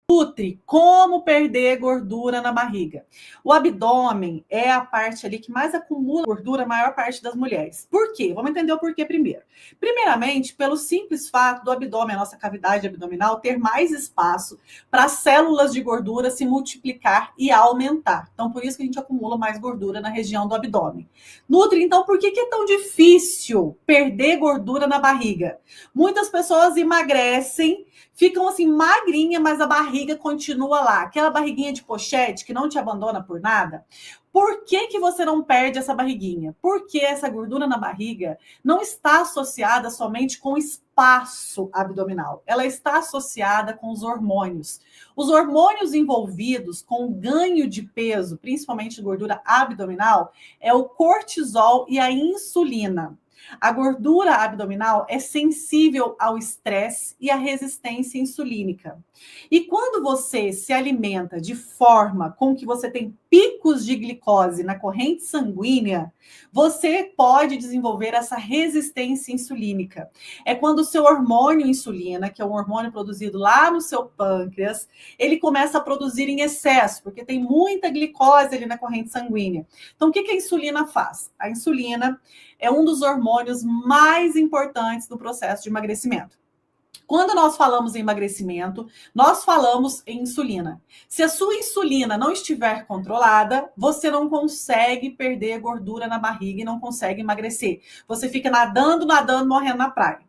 Nutri, como perder gordura na barriga. O abdômen é a parte ali que mais acumula gordura, a maior parte das mulheres. Por quê? Vamos entender o porquê primeiro. Primeiramente, pelo simples fato do abdômen, a nossa cavidade abdominal, ter mais espaço para as células de gordura se multiplicar e aumentar. Então, por isso que a gente acumula mais gordura na região do abdômen. Nutri, então, por que é tão difícil perder gordura na barriga? Muitas pessoas emagrecem, ficam assim magrinha, mas a barriga continua lá. Aquela barriguinha de pochete que não te abandona por nada. Por que você não perde essa barriguinha? Porque essa gordura na barriga não está associada somente com espaço abdominal. Ela está associada com os hormônios. Os hormônios envolvidos com o ganho de peso, principalmente de gordura abdominal, é o cortisol e a insulina. A gordura abdominal é sensível ao estresse e à resistência insulínica. E quando você se alimenta de forma com que você tem picos de glicose na corrente sanguínea, você pode desenvolver essa resistência insulínica. É quando o seu hormônio insulina, que é um hormônio produzido lá no seu pâncreas, ele começa a produzir em excesso, porque tem muita glicose ali na corrente sanguínea. Então, o que a insulina faz? A insulina é um dos hormônios mais importantes do processo de emagrecimento. Quando nós falamos em emagrecimento, nós falamos em insulina. Se a sua insulina não estiver controlada, você não consegue perder gordura na barriga e não consegue emagrecer. Você fica nadando, morrendo na praia.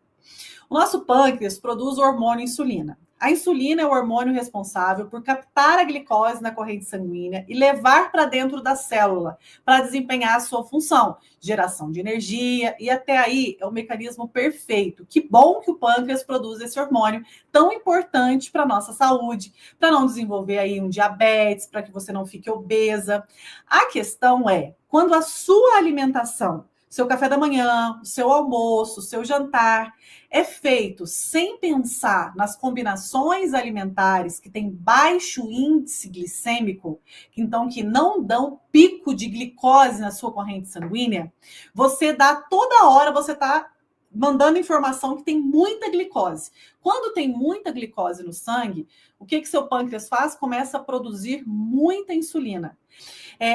O nosso pâncreas produz o hormônio insulina. A insulina é o hormônio responsável por captar a glicose na corrente sanguínea e levar para dentro da célula para desempenhar a sua função, geração de energia, e até aí é o mecanismo perfeito. Que bom que o pâncreas produz esse hormônio tão importante para a nossa saúde, para não desenvolver aí um diabetes, para que você não fique obesa. A questão é, quando a sua alimentação, seu café da manhã, o seu almoço, o seu jantar, é feito sem pensar nas combinações alimentares que têm baixo índice glicêmico, então que não dão pico de glicose na sua corrente sanguínea, você dá toda hora, você está mandando informação que tem muita glicose. Quando tem muita glicose no sangue, o que seu pâncreas faz? Começa a produzir muita insulina.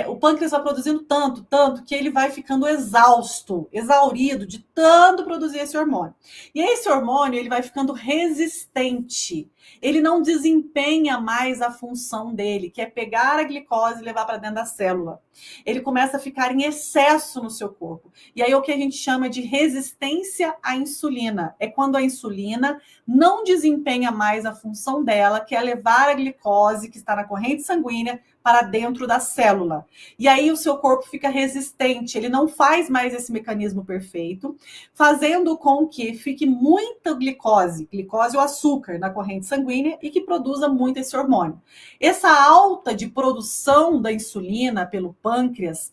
O pâncreas vai produzindo tanto, que ele vai ficando exausto, exaurido de tanto produzir esse hormônio. E esse hormônio, ele vai ficando resistente. Ele não desempenha mais a função dele, que é pegar a glicose e levar para dentro da célula. Ele começa a ficar em excesso no seu corpo. E aí é o que a gente chama de resistência à insulina. É quando a insulina não desempenha mais a função dela, que é levar a glicose que está na corrente sanguínea para dentro da célula. E aí o seu corpo fica resistente, ele não faz mais esse mecanismo perfeito, fazendo com que fique muita glicose ou açúcar na corrente sanguínea e que produza muito esse hormônio. Essa alta de produção da insulina pelo pâncreas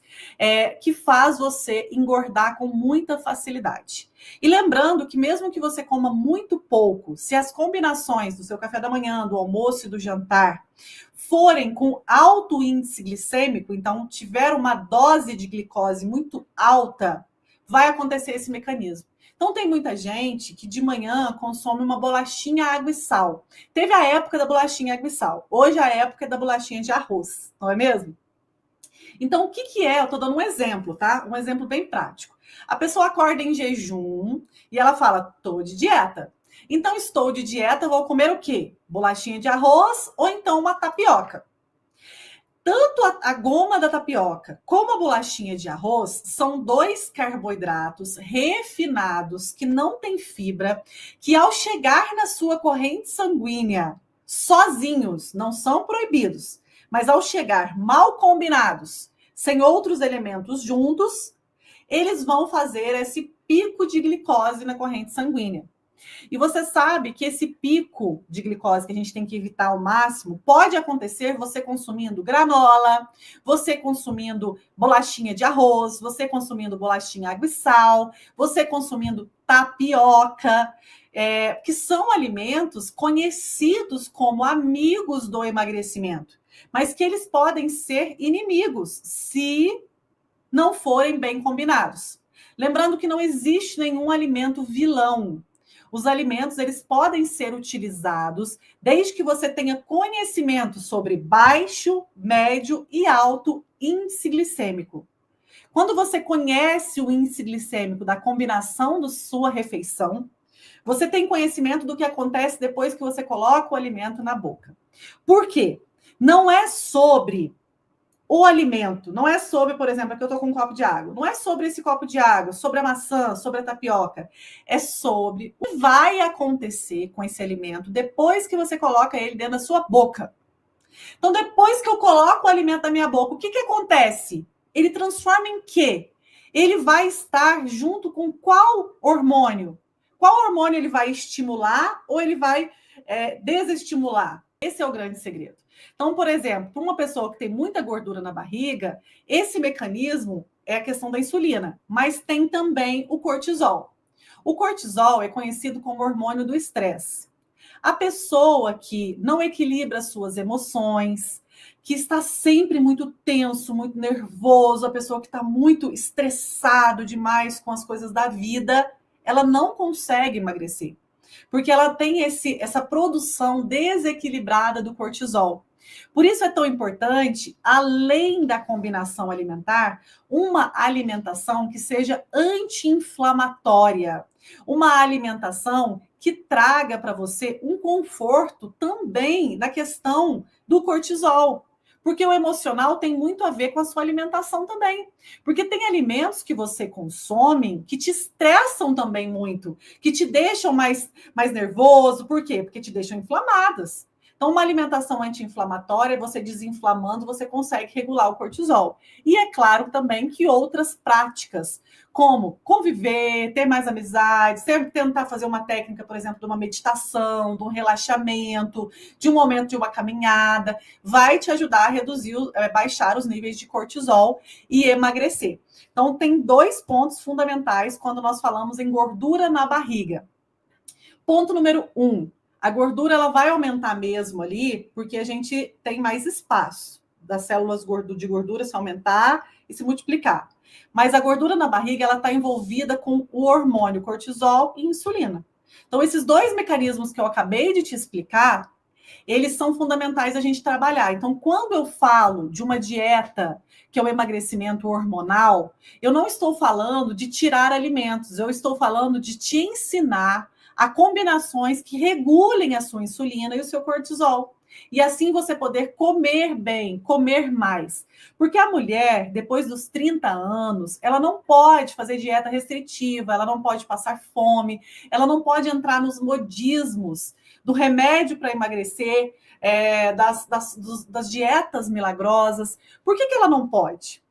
que faz você engordar com muita facilidade. E lembrando que mesmo que você coma muito pouco, se as combinações do seu café da manhã, do almoço e do jantar forem com alto índice glicêmico, então tiver uma dose de glicose muito alta, vai acontecer esse mecanismo. Então tem muita gente que de manhã consome uma bolachinha, água e sal. Teve a época da bolachinha, água e sal. Hoje a época é da bolachinha de arroz, não é mesmo? Então, o que é? Eu estou dando um exemplo, tá? Um exemplo bem prático. A pessoa acorda em jejum e ela fala, estou de dieta. Então, estou de dieta, vou comer o quê? Bolachinha de arroz ou então uma tapioca. Tanto a goma da tapioca como a bolachinha de arroz são dois carboidratos refinados que não têm fibra, que ao chegar na sua corrente sanguínea, sozinhos, não são proibidos, mas ao chegar mal combinados, sem outros elementos juntos, eles vão fazer esse pico de glicose na corrente sanguínea. E você sabe que esse pico de glicose que a gente tem que evitar ao máximo pode acontecer você consumindo granola, você consumindo bolachinha de arroz, você consumindo bolachinha água e sal, você consumindo tapioca, que são alimentos conhecidos como amigos do emagrecimento, mas que eles podem ser inimigos se não forem bem combinados. Lembrando que não existe nenhum alimento vilão. Os alimentos, eles podem ser utilizados desde que você tenha conhecimento sobre baixo, médio e alto índice glicêmico. Quando você conhece o índice glicêmico da combinação da sua refeição, você tem conhecimento do que acontece depois que você coloca o alimento na boca. Por quê? Não é sobre o alimento, não é sobre, por exemplo, aqui eu estou com um copo de água, não é sobre esse copo de água, sobre a maçã, sobre a tapioca, é sobre o que vai acontecer com esse alimento depois que você coloca ele dentro da sua boca. Então, depois que eu coloco o alimento na minha boca, o que acontece? Ele transforma em quê? Ele vai estar junto com qual hormônio? Qual hormônio ele vai estimular ou ele vai desestimular? Esse é o grande segredo. Então, por exemplo, para uma pessoa que tem muita gordura na barriga, esse mecanismo é a questão da insulina, mas tem também o cortisol. O cortisol é conhecido como hormônio do estresse. A pessoa que não equilibra suas emoções, que está sempre muito tenso, muito nervoso, a pessoa que está muito estressado demais com as coisas da vida, ela não consegue emagrecer, porque ela tem essa produção desequilibrada do cortisol. Por isso é tão importante, além da combinação alimentar, uma alimentação que seja anti-inflamatória, uma alimentação que traga para você um conforto também na questão do cortisol. Porque o emocional tem muito a ver com a sua alimentação também. Porque tem alimentos que você consome que te estressam também muito, que te deixam mais nervoso. Por quê? Porque te deixam inflamadas. Então, uma alimentação anti-inflamatória, você desinflamando, você consegue regular o cortisol. E é claro também que outras práticas, como conviver, ter mais amizades, tentar fazer uma técnica, por exemplo, de uma meditação, de um relaxamento, de um momento de uma caminhada, vai te ajudar a reduzir, baixar os níveis de cortisol e emagrecer. Então, tem 2 pontos fundamentais quando nós falamos em gordura na barriga. Ponto número 1. A gordura ela vai aumentar mesmo ali, porque a gente tem mais espaço das células de gordura se aumentar e se multiplicar. Mas a gordura na barriga ela está envolvida com o hormônio cortisol e insulina. Então, esses 2 mecanismos que eu acabei de te explicar, eles são fundamentais a gente trabalhar. Então, quando eu falo de uma dieta que é o emagrecimento hormonal, eu não estou falando de tirar alimentos, eu estou falando de te ensinar a combinações que regulem a sua insulina e o seu cortisol. E assim você poder comer bem, comer mais. Porque a mulher, depois dos 30 anos, ela não pode fazer dieta restritiva, ela não pode passar fome, ela não pode entrar nos modismos do remédio para emagrecer, das dietas milagrosas. Por que ela não pode?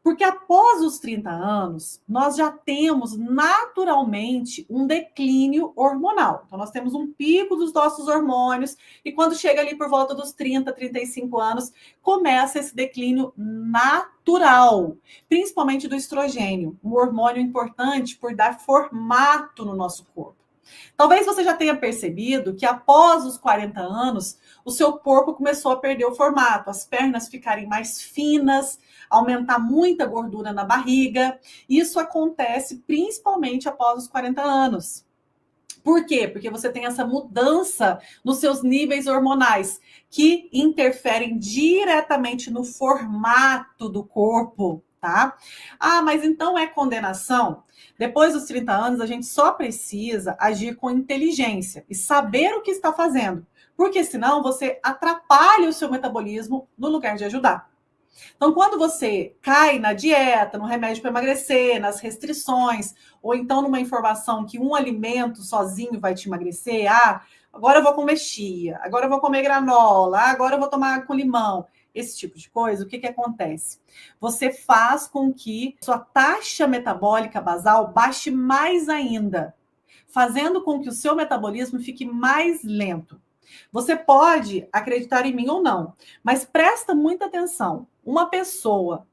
Porque após os 30 anos, nós já temos naturalmente um declínio hormonal. Então, nós temos um pico dos nossos hormônios, e quando chega ali por volta dos 30, 35 anos, começa esse declínio natural, principalmente do estrogênio, um hormônio importante por dar formato no nosso corpo. Talvez você já tenha percebido que após os 40 anos, o seu corpo começou a perder o formato, as pernas ficarem mais finas, aumentar muita gordura na barriga. Isso acontece principalmente após os 40 anos. Por quê? Porque você tem essa mudança nos seus níveis hormonais, que interferem diretamente no formato do corpo, tá? Ah, mas então é condenação? Depois dos 30 anos, a gente só precisa agir com inteligência e saber o que está fazendo, porque senão você atrapalha o seu metabolismo no lugar de ajudar. Então, quando você cai na dieta, no remédio para emagrecer, nas restrições, ou então numa informação que um alimento sozinho vai te emagrecer, agora eu vou comer chia, agora eu vou comer granola, agora eu vou tomar com limão, esse tipo de coisa, o que acontece? Você faz com que sua taxa metabólica basal baixe mais ainda, fazendo com que o seu metabolismo fique mais lento. Você pode acreditar em mim ou não, mas presta muita atenção. Uma pessoa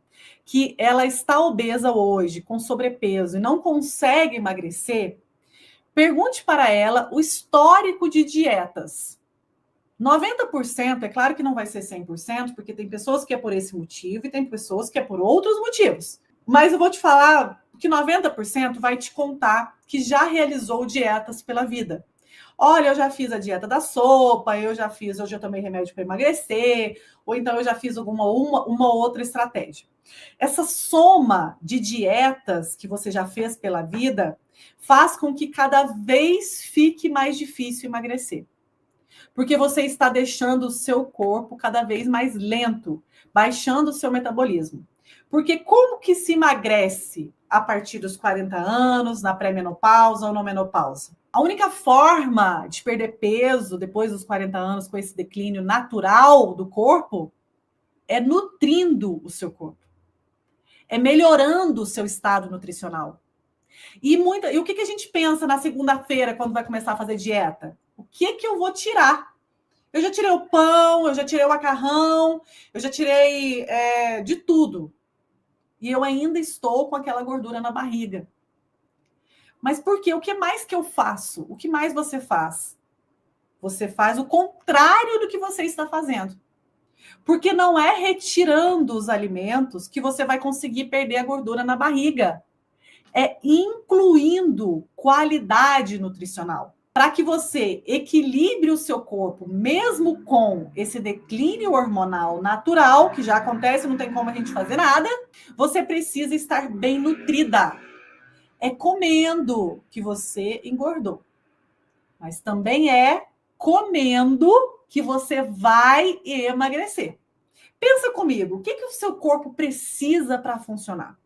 que ela está obesa hoje, com sobrepeso e não consegue emagrecer, pergunte para ela o histórico de dietas. 90%, é claro que não vai ser 100%, porque tem pessoas que é por esse motivo e tem pessoas que é por outros motivos. Mas eu vou te falar que 90% vai te contar que já realizou dietas pela vida. Olha, eu já fiz a dieta da sopa, eu já tomei remédio para emagrecer, ou então eu já fiz uma outra estratégia. Essa soma de dietas que você já fez pela vida faz com que cada vez fique mais difícil emagrecer. Porque você está deixando o seu corpo cada vez mais lento, baixando o seu metabolismo. Porque como que se emagrece a partir dos 40 anos, na pré-menopausa ou na menopausa? A única forma de perder peso depois dos 40 anos com esse declínio natural do corpo é nutrindo o seu corpo. É melhorando o seu estado nutricional. E o que a gente pensa na segunda-feira quando vai começar a fazer dieta? O que eu vou tirar? Eu já tirei o pão, eu já tirei o macarrão, eu já tirei de tudo. E eu ainda estou com aquela gordura na barriga. Mas por quê? O que mais que eu faço? O que mais você faz? Você faz o contrário do que você está fazendo. Porque não é retirando os alimentos que você vai conseguir perder a gordura na barriga. É incluindo qualidade nutricional. Para que você equilibre o seu corpo, mesmo com esse declínio hormonal natural, que já acontece, não tem como a gente fazer nada, você precisa estar bem nutrida. É comendo que você engordou. Mas também é comendo que você vai emagrecer. Pensa comigo, o que o seu corpo precisa para funcionar?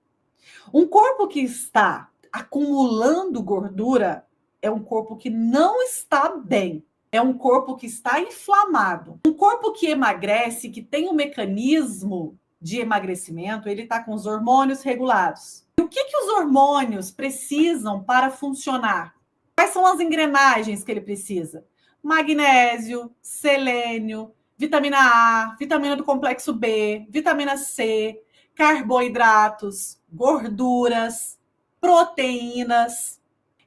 Um corpo que está acumulando gordura é um corpo que não está bem. É um corpo que está inflamado. Um corpo que emagrece, que tem um mecanismo de emagrecimento, ele está com os hormônios regulados. E o que os hormônios precisam para funcionar? Quais são as engrenagens que ele precisa? Magnésio, selênio, vitamina A, vitamina do complexo B, vitamina C, carboidratos, gorduras, proteínas.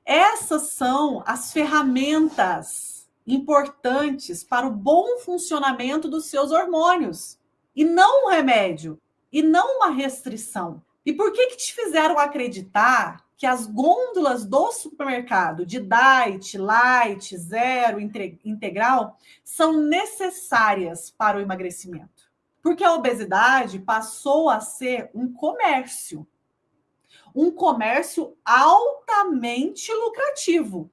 Essas são as ferramentas importantes para o bom funcionamento dos seus hormônios. E não um remédio, e não uma restrição. E por que te fizeram acreditar que as gôndolas do supermercado de diet, light, zero, integral são necessárias para o emagrecimento? Porque a obesidade passou a ser um comércio altamente lucrativo.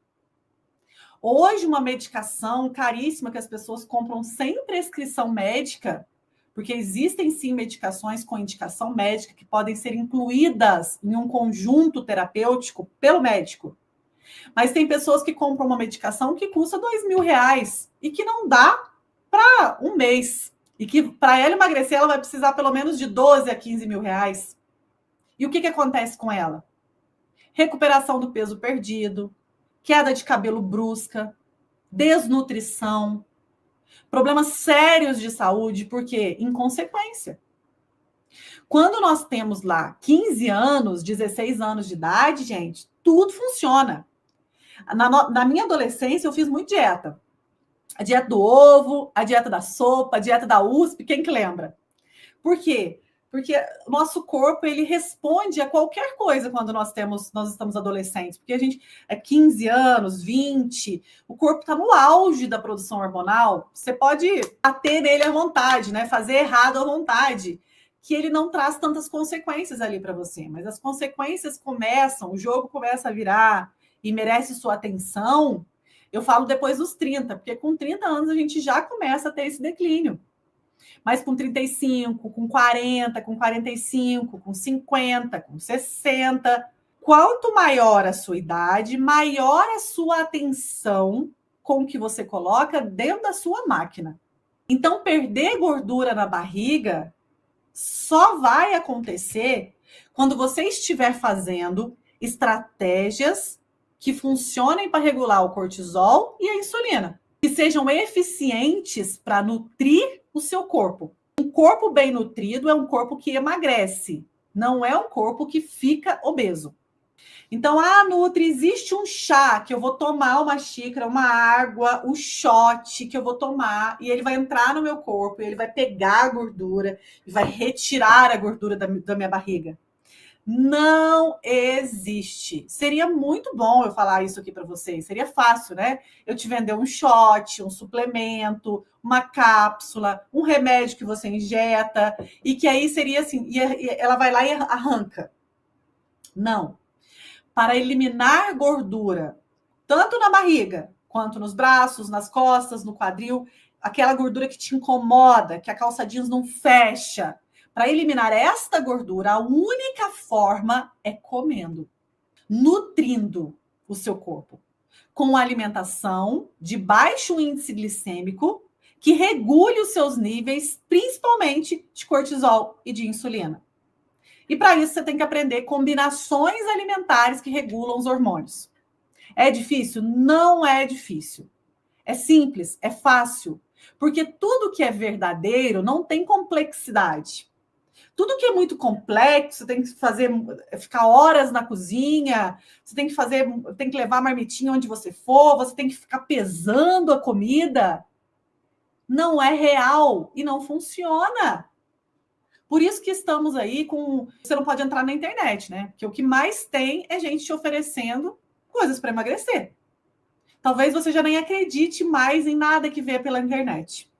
Hoje, uma medicação caríssima que as pessoas compram sem prescrição médica, porque existem sim medicações com indicação médica que podem ser incluídas em um conjunto terapêutico pelo médico. Mas tem pessoas que compram uma medicação que custa R$2.000 e que não dá para um mês. E que para ela emagrecer, ela vai precisar pelo menos de 12 a 15 mil reais. E o que acontece com ela? Recuperação do peso perdido, queda de cabelo brusca, desnutrição, problemas sérios de saúde, porque, em consequência, quando nós temos lá 15 anos, 16 anos de idade, gente, tudo funciona. Na minha adolescência, eu fiz muito dieta. A dieta do ovo, a dieta da sopa, a dieta da USP, quem que lembra? Por quê? Porque o nosso corpo, ele responde a qualquer coisa quando nós estamos adolescentes. Porque a gente é 15 anos, 20, o corpo está no auge da produção hormonal. Você pode bater nele à vontade, né? Fazer errado à vontade, que ele não traz tantas consequências ali para você. Mas as consequências começam, o jogo começa a virar e merece sua atenção. Eu falo depois dos 30, porque com 30 anos a gente já começa a ter esse declínio. Mas com 35, com 40, com 45, com 50, com 60, quanto maior a sua idade, maior a sua atenção com o que você coloca dentro da sua máquina. Então, perder gordura na barriga só vai acontecer quando você estiver fazendo estratégias que funcionem para regular o cortisol e a insulina, que sejam eficientes para nutrir o seu corpo. Um corpo bem nutrido é um corpo que emagrece, não é um corpo que fica obeso. Então, Nutri, existe um chá que eu vou tomar uma xícara, uma água, um shot que eu vou tomar e ele vai entrar no meu corpo, ele vai pegar a gordura e vai retirar a gordura da minha barriga. Não existe. Seria muito bom eu falar isso aqui para vocês. Seria fácil, né? Eu te vender um shot, um suplemento, uma cápsula, um remédio que você injeta e que aí seria assim, e ela vai lá e arranca. Não. Para eliminar gordura, tanto na barriga, quanto nos braços, nas costas, no quadril, aquela gordura que te incomoda, que a calça jeans não fecha. Para eliminar esta gordura, a única forma é comendo, nutrindo o seu corpo, com alimentação de baixo índice glicêmico, que regule os seus níveis, principalmente de cortisol e de insulina. E para isso você tem que aprender combinações alimentares que regulam os hormônios. É difícil? Não é difícil. É simples, é fácil. Porque tudo que é verdadeiro não tem complexidade. Tudo que é muito complexo, você tem que fazer, ficar horas na cozinha, você tem que fazer, tem que levar a marmitinha onde você for, você tem que ficar pesando a comida. Não é real e não funciona. Por isso que estamos aí com. Você não pode entrar na internet, né? Porque o que mais tem é gente te oferecendo coisas para emagrecer. Talvez você já nem acredite mais em nada que vê pela internet.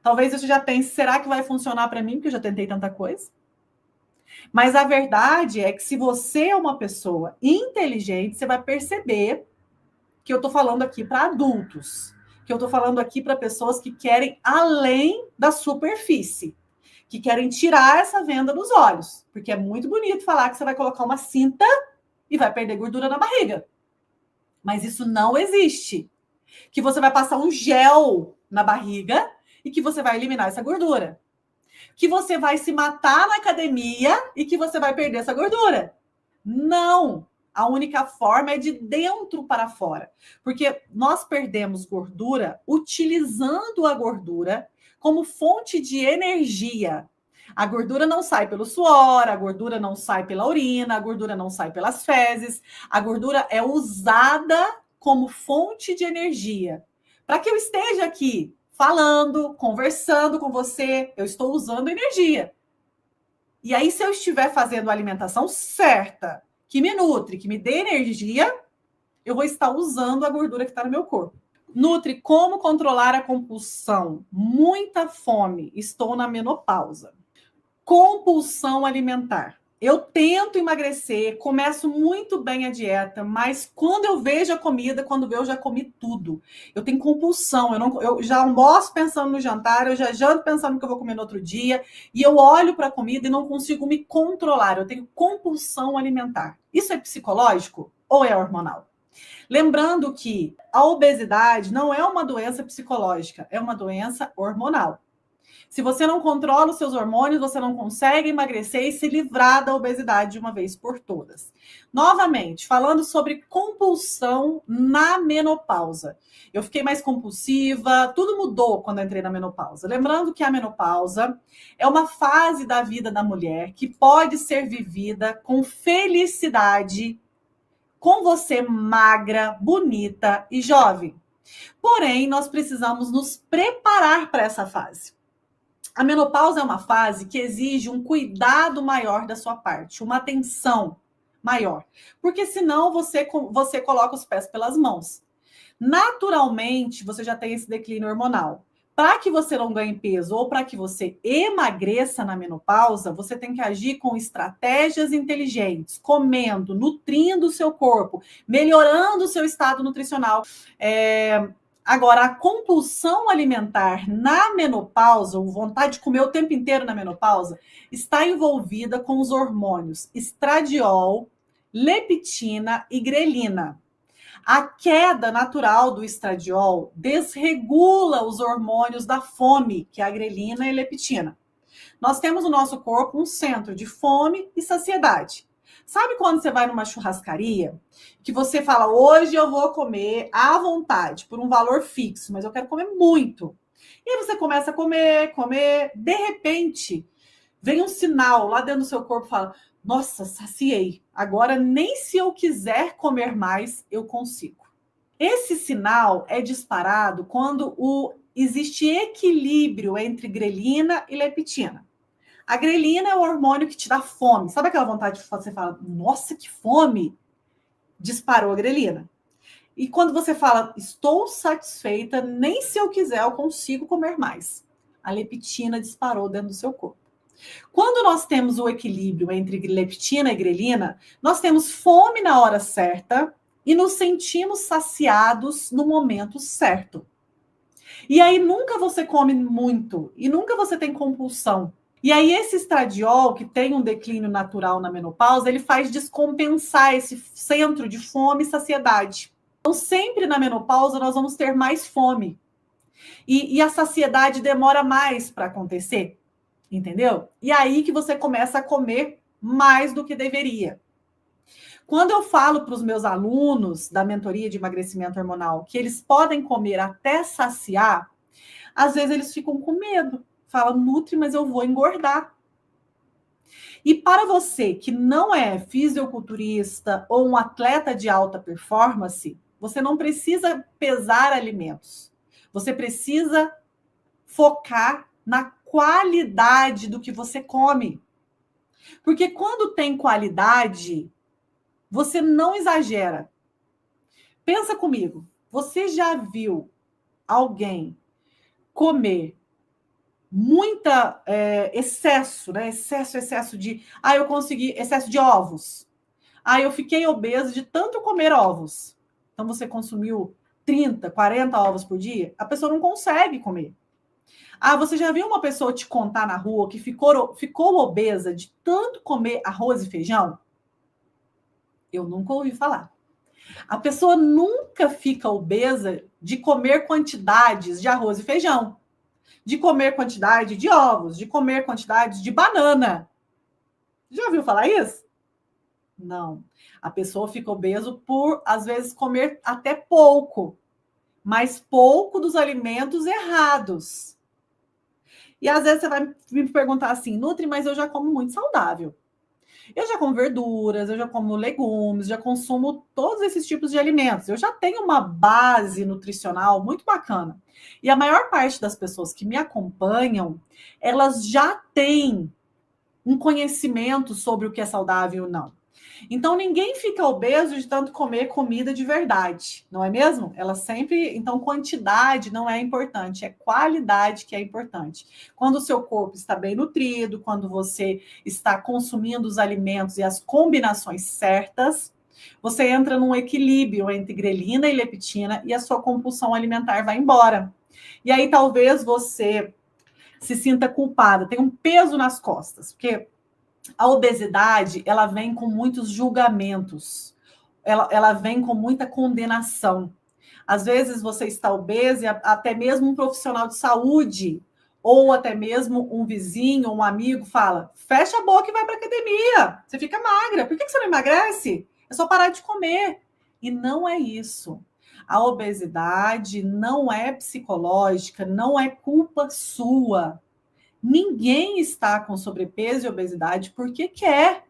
Talvez você já pense, será que vai funcionar para mim? Porque eu já tentei tanta coisa. Mas a verdade é que se você é uma pessoa inteligente, você vai perceber que eu estou falando aqui para adultos, que eu estou falando aqui para pessoas que querem além da superfície, que querem tirar essa venda dos olhos, porque é muito bonito falar que você vai colocar uma cinta e vai perder gordura na barriga. Mas isso não existe. Que você vai passar um gel na barriga e que você vai eliminar essa gordura. Que você vai se matar na academia e que você vai perder essa gordura. Não! A única forma é de dentro para fora. Porque nós perdemos gordura utilizando a gordura como fonte de energia. A gordura não sai pelo suor, a gordura não sai pela urina, a gordura não sai pelas fezes. A gordura é usada como fonte de energia. Para que eu esteja aqui falando, conversando com você, eu estou usando energia. E aí, se eu estiver fazendo a alimentação certa, que me nutre, que me dê energia, eu vou estar usando a gordura que está no meu corpo. Nutri, como controlar a compulsão? Muita fome, estou na menopausa. Compulsão alimentar. Eu tento emagrecer, começo muito bem a dieta, mas quando eu vejo a comida, quando eu já comi tudo. Eu tenho compulsão, eu já almoço pensando no jantar, eu já janto pensando que eu vou comer no outro dia, e eu olho para a comida e não consigo me controlar. Eu tenho compulsão alimentar. Isso é psicológico ou é hormonal? Lembrando que a obesidade não é uma doença psicológica, é uma doença hormonal. Se você não controla os seus hormônios, você não consegue emagrecer e se livrar da obesidade de uma vez por todas. Novamente, falando sobre compulsão na menopausa. Eu fiquei mais compulsiva, tudo mudou quando eu entrei na menopausa. Lembrando que a menopausa é uma fase da vida da mulher que pode ser vivida com felicidade, com você magra, bonita e jovem. Porém, nós precisamos nos preparar para essa fase. A menopausa é uma fase que exige um cuidado maior da sua parte, uma atenção maior, porque senão você coloca os pés pelas mãos. Naturalmente, você já tem esse declínio hormonal. Para que você não ganhe peso ou para que você emagreça na menopausa, você tem que agir com estratégias inteligentes, comendo, nutrindo o seu corpo, melhorando o seu estado nutricional. Agora, a compulsão alimentar na menopausa, ou vontade de comer o tempo inteiro na menopausa, está envolvida com os hormônios estradiol, leptina e grelina. A queda natural do estradiol desregula os hormônios da fome, que é a grelina e leptina. Nós temos no nosso corpo um centro de fome e saciedade. Sabe quando você vai numa churrascaria, que você fala, hoje eu vou comer à vontade, por um valor fixo, mas eu quero comer muito. E aí você começa a comer, de repente, vem um sinal lá dentro do seu corpo, fala, nossa, saciei, agora nem se eu quiser comer mais, eu consigo. Esse sinal é disparado quando existe equilíbrio entre grelina e leptina. A grelina é o hormônio que te dá fome. Sabe aquela vontade de você fala, nossa, que fome? Disparou a grelina. E quando você fala, estou satisfeita, nem se eu quiser eu consigo comer mais. A leptina disparou dentro do seu corpo. Quando nós temos o equilíbrio entre leptina e grelina, nós temos fome na hora certa e nos sentimos saciados no momento certo. E aí nunca você come muito e nunca você tem compulsão. E aí esse estradiol, que tem um declínio natural na menopausa, ele faz descompensar esse centro de fome e saciedade. Então sempre na menopausa nós vamos ter mais fome. E a saciedade demora mais para acontecer, entendeu? E aí que você começa a comer mais do que deveria. Quando eu falo para os meus alunos da mentoria de emagrecimento hormonal que eles podem comer até saciar, às vezes eles ficam com medo. Falam, Nutri, mas eu vou engordar. E para você que não é fisiculturista ou um atleta de alta performance, você não precisa pesar alimentos. Você precisa focar na qualidade do que você come. Porque quando tem qualidade, você não exagera. Pensa comigo, você já viu alguém comer muita excesso, né? Excesso de... eu consegui... Excesso de ovos. Eu fiquei obesa de tanto comer ovos. Então, você consumiu 30, 40 ovos por dia? A pessoa não consegue comer. Você já viu uma pessoa te contar na rua que ficou obesa de tanto comer arroz e feijão? Eu nunca ouvi falar. A pessoa nunca fica obesa de comer quantidades de arroz e feijão, de comer quantidade de ovos, de comer quantidade de banana. Já ouviu falar isso? Não. A pessoa fica obesa por, às vezes, comer até pouco, mas pouco dos alimentos errados. E às vezes você vai me perguntar assim, Nutri, mas eu já como muito saudável. Eu já como verduras, eu já como legumes, já consumo todos esses tipos de alimentos. Eu já tenho uma base nutricional muito bacana. E a maior parte das pessoas que me acompanham, elas já têm um conhecimento sobre o que é saudável ou não. Então, ninguém fica obeso de tanto comer comida de verdade, não é mesmo? Ela sempre... Então, quantidade não é importante, é qualidade que é importante. Quando o seu corpo está bem nutrido, quando você está consumindo os alimentos e as combinações certas, você entra num equilíbrio entre grelina e leptina e a sua compulsão alimentar vai embora. E aí, talvez você se sinta culpada, tem um peso nas costas, porque a obesidade, ela vem com muitos julgamentos, ela vem com muita condenação. Às vezes você está obesa e até mesmo um profissional de saúde ou até mesmo um vizinho, um amigo fala, fecha a boca e vai para academia, você fica magra, por que você não emagrece? É só parar de comer. E não é isso. A obesidade não é psicológica, não é culpa sua. Ninguém está com sobrepeso e obesidade porque quer.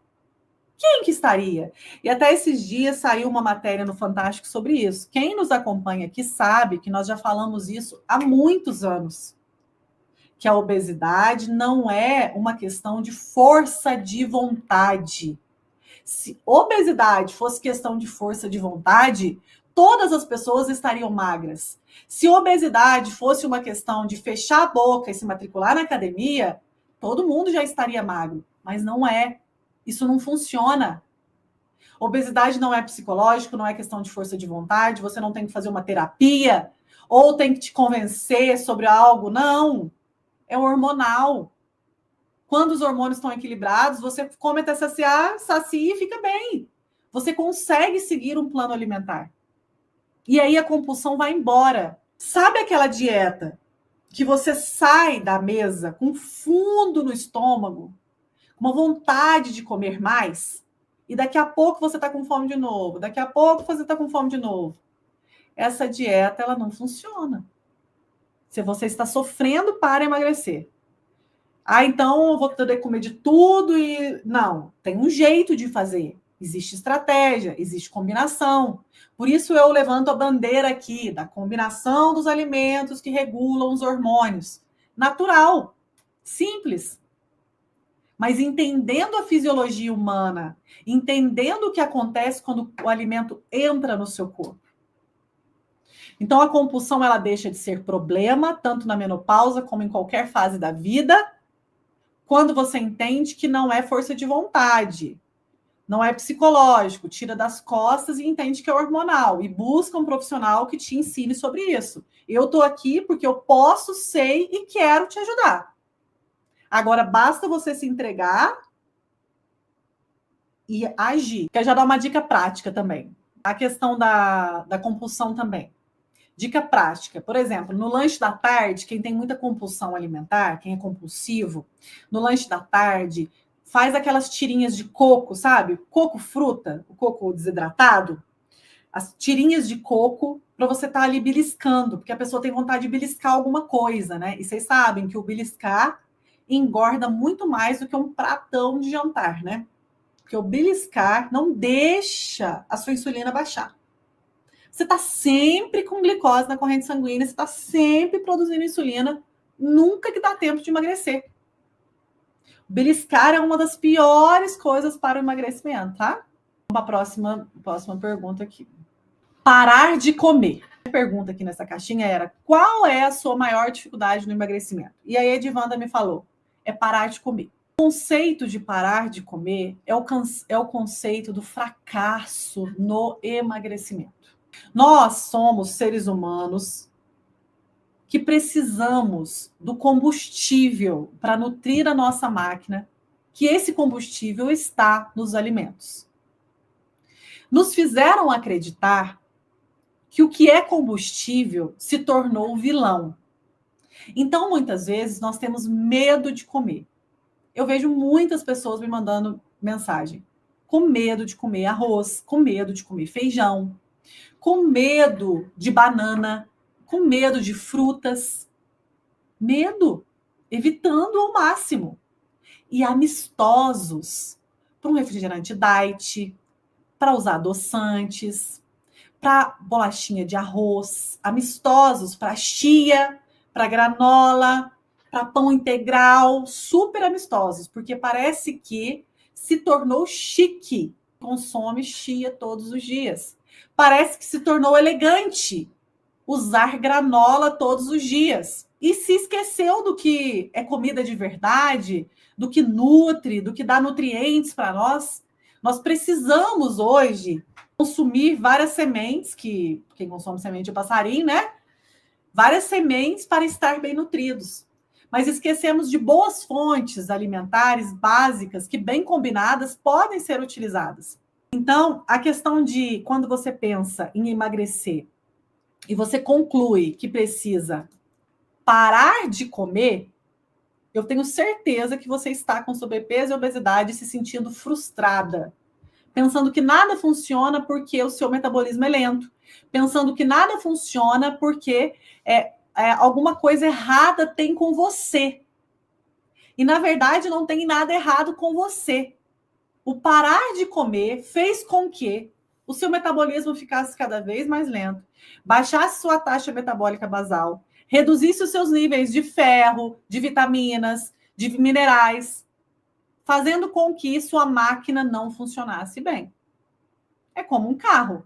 Quem que estaria? E até esses dias saiu uma matéria no Fantástico sobre isso. Quem nos acompanha aqui sabe que nós já falamos isso há muitos anos. Que a obesidade não é uma questão de força de vontade. Se obesidade fosse questão de força de vontade, todas as pessoas estariam magras. Se obesidade fosse uma questão de fechar a boca e se matricular na academia, todo mundo já estaria magro. Mas não é. Isso não funciona. Obesidade não é psicológico, não é questão de força de vontade, você não tem que fazer uma terapia ou tem que te convencer sobre algo. Não. É hormonal. Quando os hormônios estão equilibrados, você come até saciar, sacia e fica bem. Você consegue seguir um plano alimentar. E aí a compulsão vai embora. Sabe aquela dieta que você sai da mesa com fundo no estômago, com uma vontade de comer mais, e daqui a pouco você está com fome de novo, daqui a pouco você está com fome de novo. Essa dieta, ela não funciona. Se você está sofrendo para emagrecer. Então eu vou poder comer de tudo e... Não, tem um jeito de fazer. Existe estratégia, existe combinação. Por isso eu levanto a bandeira aqui da combinação dos alimentos que regulam os hormônios. Natural, simples. mas entendendo a fisiologia humana, entendendo o que acontece quando o alimento entra no seu corpo. Então, a compulsão ela deixa de ser problema, tanto na menopausa como em qualquer fase da vida, quando você entende que não é força de vontade, não é psicológico, tira das costas e entende que é hormonal e busca um profissional que te ensine sobre isso. Eu estou aqui porque eu posso, sei e quero te ajudar. Agora, basta você se entregar e agir. Quero já dar uma dica prática também. A questão da compulsão também. Dica prática, por exemplo, no lanche da tarde, quem tem muita compulsão alimentar, quem é compulsivo, no lanche da tarde, faz aquelas tirinhas de coco, sabe? Coco fruta, o coco desidratado. As tirinhas de coco para você estar ali beliscando, porque a pessoa tem vontade de beliscar alguma coisa, né? E vocês sabem que o beliscar engorda muito mais do que um pratão de jantar, né? Porque o beliscar não deixa a sua insulina baixar. Você está sempre com glicose na corrente sanguínea, você está sempre produzindo insulina, nunca que dá tempo de emagrecer. Beliscar é uma das piores coisas para o emagrecimento, tá? Uma próxima pergunta aqui. Parar de comer. A pergunta aqui nessa caixinha era: qual é a sua maior dificuldade no emagrecimento? E aí a Edivanda me falou: é parar de comer. O conceito de parar de comer é o conceito do fracasso no emagrecimento. Nós somos seres humanos que precisamos do combustível para nutrir a nossa máquina, que esse combustível está nos alimentos. Nos fizeram acreditar que o que é combustível se tornou vilão. Então, muitas vezes, nós temos medo de comer. Eu vejo muitas pessoas me mandando mensagem com medo de comer arroz, com medo de comer feijão, com medo de banana, com medo de frutas. Medo, evitando ao máximo. E amistosos para um refrigerante diet, para usar adoçantes, para bolachinha de arroz, amistosos para chia, para granola, para pão integral, super amistosos, porque parece que se tornou chique, consome chia todos os dias. Parece que se tornou elegante usar granola todos os dias. E se esqueceu do que é comida de verdade, do que nutre, do que dá nutrientes para nós. Nós precisamos hoje consumir várias sementes, que quem consome semente é passarinho, né? Várias sementes para estar bem nutridos. Mas esquecemos de boas fontes alimentares básicas que, bem combinadas, podem ser utilizadas. Então, a questão de quando você pensa em emagrecer e você conclui que precisa parar de comer, eu tenho certeza que você está com sobrepeso e obesidade se sentindo frustrada, pensando que nada funciona porque o seu metabolismo é lento, pensando que nada funciona porque alguma coisa errada tem com você. E, na verdade, não tem nada errado com você. O parar de comer fez com que o seu metabolismo ficasse cada vez mais lento, baixasse sua taxa metabólica basal, reduzisse os seus níveis de ferro, de vitaminas, de minerais, fazendo com que sua máquina não funcionasse bem. É como um carro.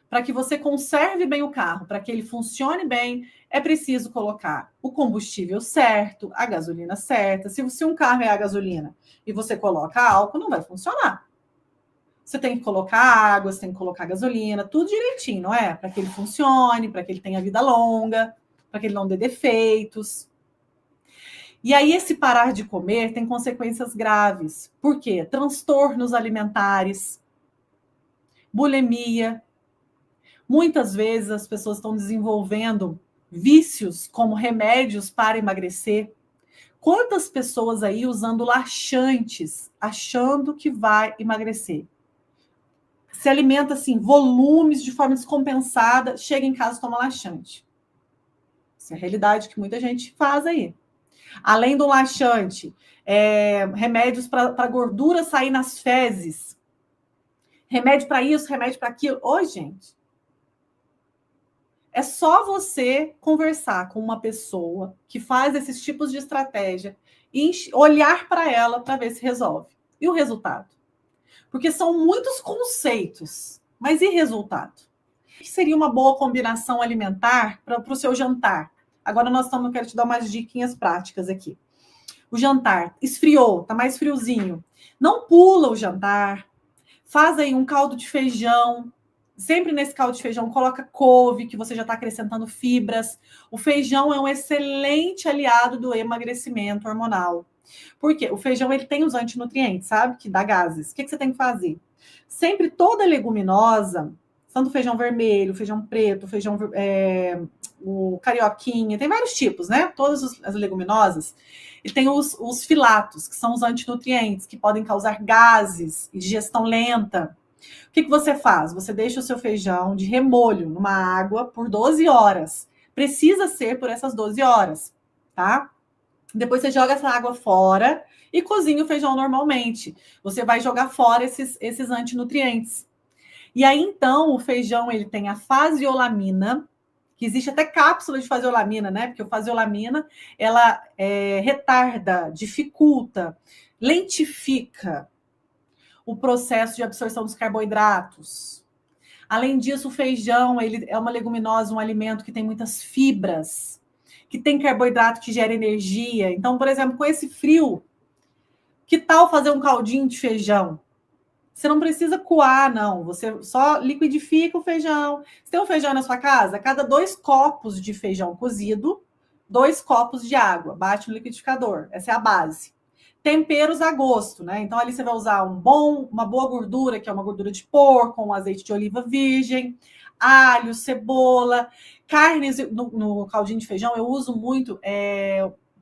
Para que você conserve bem o carro, para que ele funcione bem, é preciso colocar o combustível certo, a gasolina certa. Se um carro é a gasolina e você coloca álcool, não vai funcionar. Você tem que colocar água, você tem que colocar gasolina, tudo direitinho, não é? Para que ele funcione, para que ele tenha vida longa, para que ele não dê defeitos. E aí, esse parar de comer tem consequências graves. Por quê? Transtornos alimentares, bulimia. Muitas vezes as pessoas estão desenvolvendo vícios como remédios para emagrecer. Quantas pessoas aí usando laxantes, achando que vai emagrecer? Se alimenta assim, volumes de forma descompensada, chega em casa e toma laxante. Essa é a realidade que muita gente faz aí. Além do laxante, remédios para gordura sair nas fezes. Remédio para isso, remédio para aquilo. Ô, gente. É só você conversar com uma pessoa que faz esses tipos de estratégia e olhar para ela para ver se resolve. E o resultado? Porque são muitos conceitos, mas e resultado? O que seria uma boa combinação alimentar para o seu jantar? Agora quero te dar umas diquinhas práticas aqui. O jantar esfriou, tá mais friozinho. Não pula o jantar. Faz aí um caldo de feijão. Sempre nesse caldo de feijão, coloca couve, que você já está acrescentando fibras. O feijão é um excelente aliado do emagrecimento hormonal. Por quê? O feijão ele tem os antinutrientes, sabe? Que dá gases. O que você tem que fazer? Sempre toda leguminosa, tanto feijão vermelho, feijão preto, feijão o carioquinha, tem vários tipos, né? Todas as leguminosas. E tem os filatos, que são os antinutrientes, que podem causar gases e digestão lenta. O que você faz? Você deixa o seu feijão de remolho numa água por 12 horas. Precisa ser por essas 12 horas, tá? Depois você joga essa água fora e cozinha o feijão normalmente. Você vai jogar fora esses antinutrientes. E aí, então, o feijão ele tem a faseolamina, que existe até cápsula de faseolamina, né? Porque o faseolamina, ela retarda, dificulta, lentifica o processo de absorção dos carboidratos. Além disso, o feijão ele é uma leguminosa, um alimento que tem muitas fibras, que tem carboidrato que gera energia. Então, por exemplo, com esse frio, que tal fazer um caldinho de feijão? Você não precisa coar, não. Você só liquidifica o feijão. Você tem um feijão na sua casa? Cada 2 copos de feijão cozido, 2 copos de água. Bate no liquidificador. Essa é a base. Temperos a gosto, né? Então, ali você vai usar uma boa gordura, que é uma gordura de porco, um azeite de oliva virgem, alho, cebola, carnes no caldinho de feijão. Eu uso muito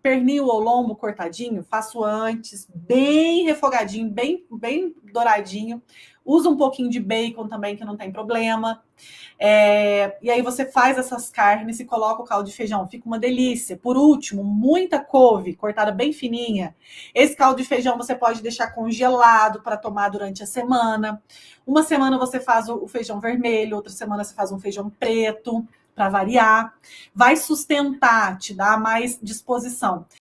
pernil ou lombo cortadinho, faço antes, bem refogadinho, bem douradinho. Usa um pouquinho de bacon também, que não tem problema. E aí você faz essas carnes e coloca o caldo de feijão. Fica uma delícia. Por último, muita couve, cortada bem fininha. Esse caldo de feijão você pode deixar congelado para tomar durante a semana. Uma semana você faz o feijão vermelho, outra semana você faz um feijão preto, para variar. Vai sustentar, te dar mais disposição.